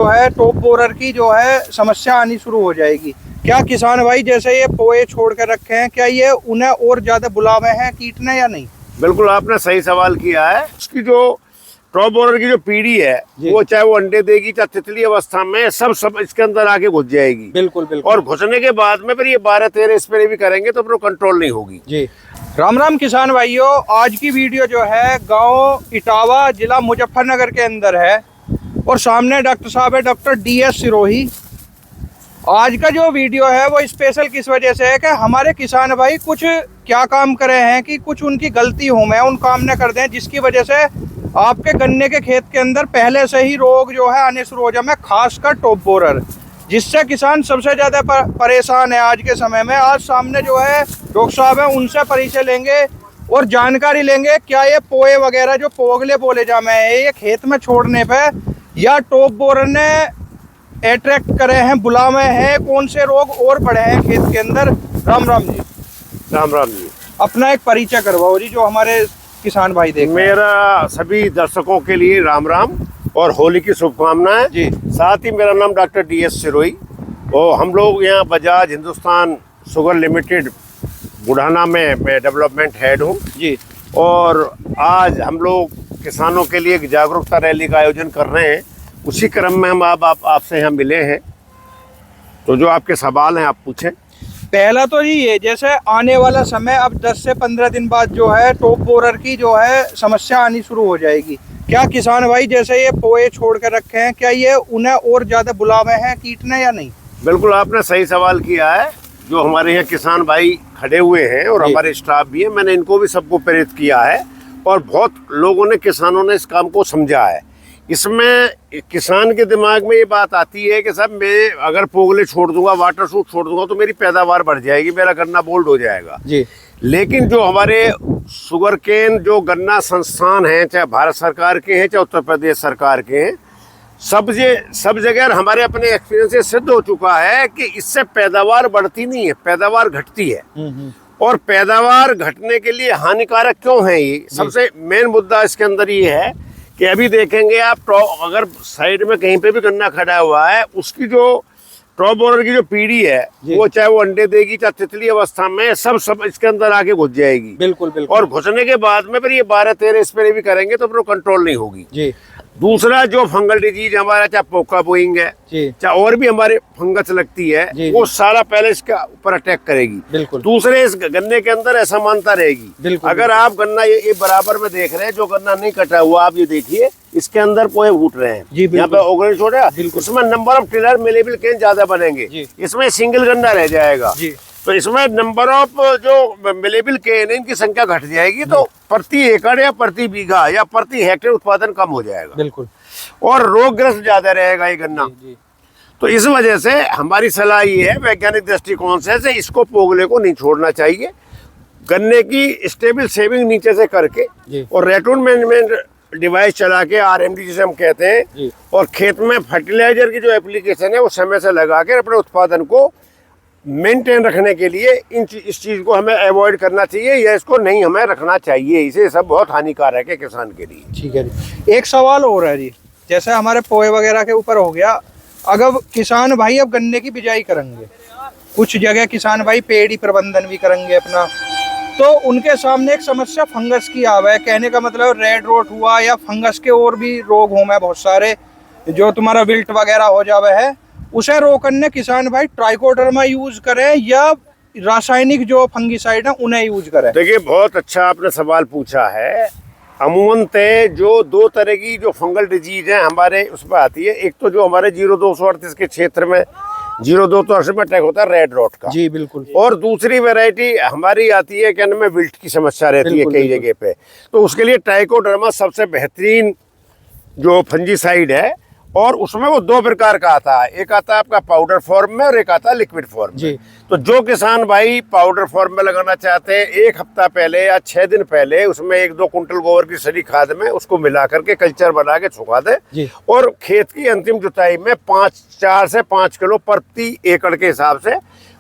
जो है top borer की जो है समस्या आनी शुरू हो जाएगी। क्या किसान भाई जैसे ये पोए छोड़ कर रखे हैं, क्या ये उन्हें और ज्यादा बुलावे हैं कीटने या नहीं? बिल्कुल आपने सही सवाल किया है। उसकी जो टॉप बोरर की जो पीढ़ी है वो चाहे वो अंडे देगी चाहे तितली अवस्था में सब इसके अंदर आके घुस जाएगी। बिल्कुल बिल्कुल। और घुसने के बाद में फिर ये 12-13 स्प्रे भी करेंगे तो फिर कंट्रोल नहीं होगी। जी राम राम किसान भाइयों, आज की वीडियो जो है गांव इटावा जिला मुजफ्फरनगर के अंदर है और सामने डॉक्टर साहब है, डॉक्टर DS सिरोही। आज का जो वीडियो है वो स्पेशल किस वजह से है कि हमारे किसान भाई कुछ क्या काम करे हैं कि कुछ उनकी गलती हो में उन काम न कर दें, जिसकी वजह से आपके गन्ने के खेत के अंदर पहले से ही रोग जो है आने शुरू हो जाए, खासकर टॉप बोरर, जिससे किसान सबसे ज्यादा परेशान है आज के समय में। आज सामने जो है डॉक्टर साहब है, उनसे परिचय लेंगे और जानकारी लेंगे क्या ये पोए वगैरह जो पोगले बोले जामे है ये खेत में छोड़ने पे या टॉप बोरर ने अट्रैक्ट करे हैं, बुलावे हैं, कौन से रोग और बढ़े हैं खेत के अंदर। राम राम जी। राम राम जी। अपना एक परिचय करवाओ जी जो हमारे किसान भाई देख। मेरा सभी दर्शकों के लिए राम राम और होली की शुभकामनाएं जी। साथ ही मेरा नाम डॉक्टर DS सिरोही और हम लोग यहाँ बजाज हिंदुस्तान शुगर लिमिटेड बुढ़ाना में मैं डेवलपमेंट हेड हूँ जी। और आज हम लोग किसानों के लिए एक जागरूकता रैली का आयोजन कर रहे हैं। उसी क्रम में हम आपसे यहाँ मिले हैं, तो जो आपके सवाल हैं आप पूछें। पहला तो जी ये जैसे आने वाला समय अब 10 से 15 दिन बाद जो है टॉप बोरर की जो है समस्या आनी शुरू हो जाएगी। क्या किसान भाई जैसे ये पोए छोड़ कर रखे हैं, क्या ये उन्हें और ज्यादा बुलावे हैं कीटने या नहीं? बिल्कुल आपने सही सवाल किया है। जो हमारे यहाँ किसान भाई खड़े हुए हैं और हमारे स्टाफ भी है, मैंने इनको भी सबको प्रेरित किया है और बहुत लोगों ने किसानों ने इस काम को समझा है। इसमें किसान के दिमाग में ये बात आती है कि साहब मैं अगर पोगले छोड़ दूंगा, वाटर शूट छोड़ दूंगा तो मेरी पैदावार बढ़ जाएगी, मेरा गन्ना बोल्ड हो जाएगा जी। लेकिन जो हमारे शुगर केन जो गन्ना संस्थान हैं, चाहे भारत सरकार के हैं चाहे उत्तर प्रदेश सरकार के हैं, सब जगह हमारे अपने एक्सपीरियंस से सिद्ध हो चुका है कि इससे पैदावार बढ़ती नहीं है, पैदावार घटती है। और पैदावार घटने के लिए हानिकारक क्यों है ये सबसे मेन मुद्दा इसके अंदर ये है कि अभी देखेंगे आप अगर साइड में कहीं पे भी गन्ना खड़ा हुआ है, उसकी जो टॉप बोरर की जो पीढ़ी है वो चाहे वो अंडे देगी चाहे तितली अवस्था में सब इसके अंदर आके घुस जाएगी। बिल्कुल बिल्कुल। और घुसने के बाद में फिर ये 12-13 स्प्रे भी करेंगे तो फिर कंट्रोल नहीं होगी जी। दूसरा जो फंगल डिजीज हमारा चाहे पोका बोइंग है चाहे और भी हमारे फंगस लगती है वो सारा पहले इसके ऊपर अटैक करेगी। बिल्कुल। दूसरे इस गन्ने के अंदर असमानता रहेगी। अगर आप गन्ना ये बराबर में देख रहे हैं, जो गन्ना नहीं कटा हुआ आप ये देखिए इसके अंदर पोए फूट रहे हैं, यहाँ पे ओगरे छोड़ा, उसमें नंबर ऑफ टिलर मिलेबल केन ज्यादा बनेंगे, इसमें सिंगल गन्ना रह जाएगा तो इसमें नंबर ऑफ जो मिलेबल केन इनकी संख्या घट जाएगी तो प्रति एकड़ या प्रति बीघा या प्रति हेक्टेयर उत्पादन कम हो जाएगा। बिल्कुल। और रोगग्रस्त ज्यादा रहेगा ये गन्ना। तो इस वजह से हमारी सलाह ये है वैज्ञानिक दृष्टिकोण से इसको पोगले को नहीं छोड़ना चाहिए। गन्ने की स्टेबल सेविंग नीचे से करके और रेटून मैनेजमेंट डिवाइस चला के RMD जिसे हम कहते हैं और खेत में फर्टिलाइजर की जो एप्लीकेशन है वो समय से लगा के अपने उत्पादन को मेंटेन रखने के लिए इस चीज को हमें अवॉइड करना चाहिए या इसको नहीं हमें रखना चाहिए। इसे सब बहुत हानिकारक है किसान के लिए। ठीक है जी। एक सवाल और है जी, जैसे हमारे पोए वगैरह के ऊपर हो गया, अगर किसान भाई अब गन्ने की बिजाई करेंगे, कुछ जगह किसान भाई पेड़ ही प्रबंधन भी करेंगे अपना, तो उनके सामने एक समस्या फंगस की आवे है। कहने का मतलब रेड रोट हुआ या फंगस के और भी रोग हो बहुत सारे, जो तुम्हारा विल्ट वगैरह हो जावे है, उसे रोकने किसान भाई ट्राइकोडर्मा यूज करें या रासायनिक जो फंगिसाइड है उन्हें यूज करें? देखिए बहुत अच्छा आपने सवाल पूछा है। अमूमन जो 2 तरह की जो फंगल डिजीज है हमारे उसमें आती है। एक तो जो हमारे 0238 के क्षेत्र में 0238 में अटैक होता है रेड रॉट का। जी बिल्कुल। और दूसरी वैरायटी हमारी आती है क्या नाम है, विल्ट की समस्या रहती है कई जगह पे, तो उसके लिए ट्राइकोडर्मा सबसे बेहतरीन जो फंजीसाइड है। और उसमें वो 2 प्रकार का आता है, एक आता है आपका पाउडर फॉर्म में और एक आता है लिक्विड फॉर्म में। तो जो किसान भाई पाउडर फॉर्म में लगाना चाहते हैं, 1 हफ्ता पहले या 6 दिन पहले उसमें 1-2 कुंटल गोबर की सड़ी खाद में उसको मिला करके कल्चर बना के सुखा दे और खेत की अंतिम जुताई में 4 से 5 किलो प्रति एकड़ के हिसाब से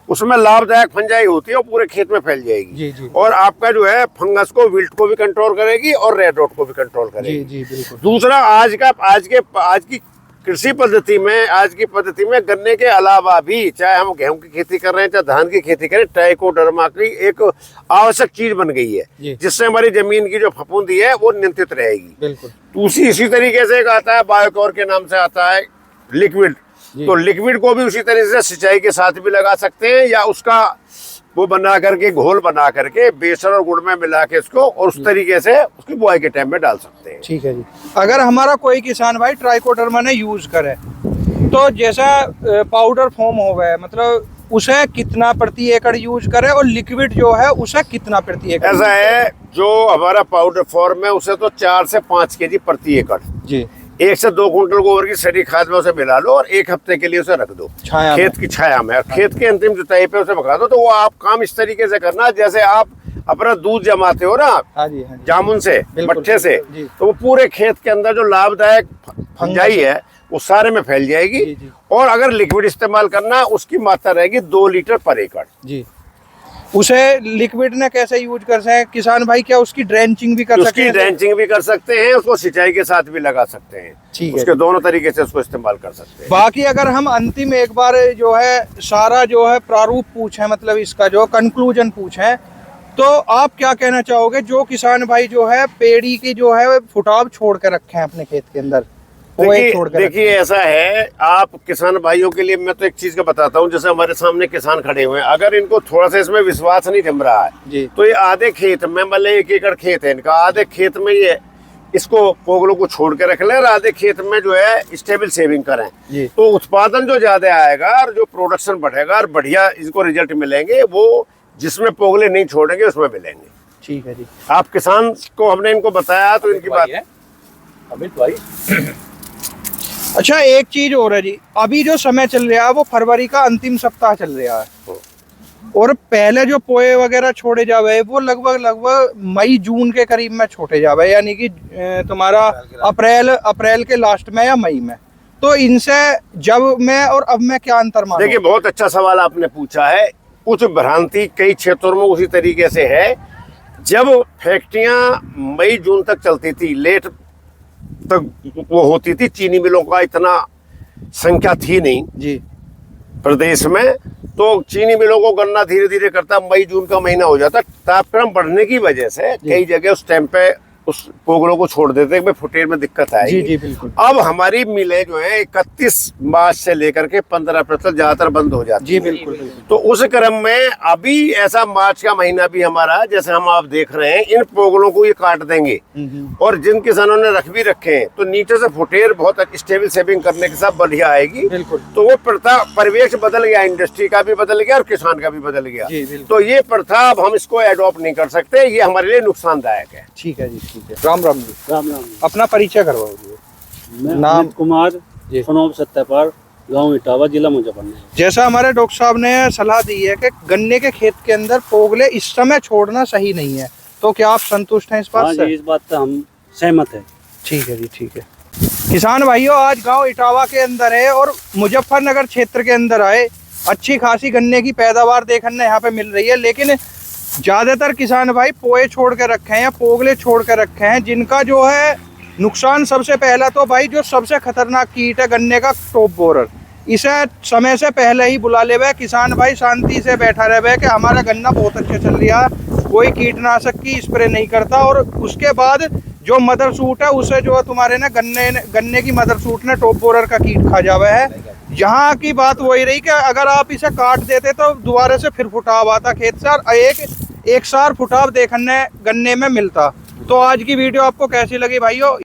उसमें लाभदायक फंजाई होती है और पूरे खेत में फैल जाएगी। और आपका जो है फंगस को, विल्ट को भी कंट्रोल करेगी और रेड रोट को भी कंट्रोल करेगी। दूसरा आज की कृषि पद्धति में, आज की पद्धति में गन्ने के अलावा भी, चाहे हम गेहूं की खेती कर रहे हैं चाहे धान की खेती करें, ट्राइकोडर्मा की एक आवश्यक चीज बन गई है, जिससे हमारी जमीन की जो फफूंदी है वो नियंत्रित रहेगी। बिल्कुल। इसी तरीके से एक आता है बायोकोर के नाम से आता है लिक्विड, तो लिक्विड को भी उसी तरीके से सिंचाई के साथ भी लगा सकते हैं, या उसका वो बना करके, घोल बना करके बेसन और गुड़ में मिला के इसको, और उस तरीके से उसकी बुआई के टाइम में डाल सकते हैं। ठीक है जी। अगर हमारा कोई किसान भाई ट्राइकोडर्मा ने यूज करे तो जैसा पाउडर फॉर्म हो गया, मतलब उसे कितना प्रति एकड़ यूज करे, और लिक्विड जो है उसे कितना प्रति एकड़? ऐसा है, जो हमारा पाउडर फॉर्म है उसे तो 4 से 5 केजी प्रति एकड़ जी, 1 से 2 कुंटल गोबर की सड़ी खाद में उसे मिला लो और 1 हफ्ते के लिए उसे रख दो खेत की छाया में, और खेत के अंतिम जुताई पे उसे पका दो। तो वो आप काम इस तरीके से करना जैसे आप अपना दूध जमाते हो ना, हाँ जी, हाँ जी, जामुन से, मट्ठे से, जी। तो वो पूरे खेत के अंदर जो लाभदायक फंजाई है वो सारे में फैल जाएगी। जी। और अगर लिक्विड इस्तेमाल करना, उसकी मात्रा रहेगी 2 लीटर पर एकड़ जी। उसे लिक्विड ने कैसे यूज कर सकते हैं किसान भाई? क्या उसकी ड्रेंचिंग भी कर सकते हैं? उसकी ड्रेंचिंग भी कर सकते हैं, उसको सिंचाई के साथ भी लगा सकते हैं। ठीक है, उसके दोनों तरीके से उसको इस्तेमाल कर सकते हैं। बाकी अगर हम अंतिम एक बार जो है सारा जो है प्रारूप पूछें, मतलब इसका जो कंक्लूजन पूछें, तो आप क्या कहना चाहोगे जो किसान भाई जो है पेड़ी की जो है फुटाव छोड़ के रखे हैं अपने खेत के अंदर? देखिए ऐसा है, आप किसान भाइयों के लिए मैं तो एक चीज का बताता हूँ, जैसे हमारे सामने किसान खड़े हुए हैं, अगर इनको थोड़ा सा इसमें विश्वास नहीं जम रहा है तो ये आधे खेत में, मतलब 1 एकड़ खेत है इनका, आधे खेत में ये इसको पोगलों को छोड़ के रख लें और आधे खेत में जो है स्टेबल सेविंग करें, तो उत्पादन जो ज्यादा आएगा और जो प्रोडक्शन बढ़ेगा और बढ़िया इनको रिजल्ट मिलेंगे, वो जिसमें पोगले नहीं छोड़ेंगे उसमें मिलेंगे। ठीक है जी। आप किसान को हमने इनको बताया तो इनकी बात है अमित भाई। अच्छा, एक चीज और है जी, अभी जो समय चल रहा है वो फरवरी का अंतिम सप्ताह चल रहा है, और पहले जो पोए वगैरह छोड़े जावे वो लगभग मई जून के करीब में छोड़े जावे, यानी कि तुम्हारा अप्रैल के लास्ट में या मई में। तो इनसे जब में और अब में क्या अंतर मानो? देखिए, बहुत अच्छा सवाल आपने पूछा है। कुछ भ्रांति कई क्षेत्रों में उसी तरीके से है, जब फैक्ट्रियां मई जून तक चलती थी, लेट तक वो होती थी, चीनी मिलों का इतना संख्या थी नहीं जी प्रदेश में, तो चीनी मिलों को गन्ना धीरे धीरे करता मई जून का महीना हो जाता। तापक्रम बढ़ने की वजह से कई जगह उस टाइम पे उस पोगलों को छोड़ देते हैं, फुटेर में दिक्कत आएगी। जी बिल्कुल। अब हमारी मिलें जो है 31 मार्च से लेकर के 15 तक ज्यादातर बंद हो जाती जी बिल्कुल। तो उस क्रम में अभी ऐसा मार्च का महीना भी हमारा, जैसे हम आप देख रहे हैं, इन पोगलों को ये काट देंगे, और जिन किसानों ने रख भी रखे हैं तो नीचे से फुटेर बहुत स्टेबल सेविंग करने के साथ बढ़िया आएगी। तो वो प्रथा, परिवेश बदल गया, इंडस्ट्री का भी बदल गया और किसान का भी बदल गया। तो ये प्रथा अब हम इसको एडॉप्ट नहीं कर सकते, ये हमारे लिए नुकसानदायक है। ठीक है जी, ठीक है। राम राम जी। राम राम। अपना परिचय करवाओ। मैं नाम कुमार, सनोब सत्यापार, गांव इटावा, जिला मुजफ्फरनगर। जैसा हमारे डॉक्टर साहब ने सलाह दी है कि गन्ने के खेत के अंदर पोगले इस समय छोड़ना सही नहीं है, तो क्या आप संतुष्ट हैं इस बात से? इस बात से हम सहमत है। ठीक है जी, ठीक है। किसान भाइयों, आज गांव इटावा के अंदर है और मुजफ्फरनगर क्षेत्र के अंदर आए, अच्छी खासी गन्ने की पैदावार देखने यहाँ पे मिल रही है, लेकिन ज्यादातर किसान भाई पोए छोड़ के रखे हैं या पोगले छोड़ के रखे हैं, जिनका जो है नुकसान सबसे पहला तो भाई जो सबसे खतरनाक कीट है गन्ने का, टॉप बोरर, इसे समय से पहले ही बुला ले हुए किसान भाई शांति से बैठा रहे कि हमारा गन्ना बहुत अच्छा चल रहा है, कोई कीटनाशक की स्प्रे नहीं करता। और उसके बाद जो मदर सूट है उसे जो तुम्हारे ना गन्ने की मदर सूट ने टॉप बोरर का कीट खा जावे है। यहाँ की बात वही रही कि अगर आप इसे काट देते तो दोबारा से फिर फुटाव आता खेत से, और एक सार फुटाव देखने गन्ने में मिलता। तो आज की वीडियो आपको कैसी लगी भाइयों?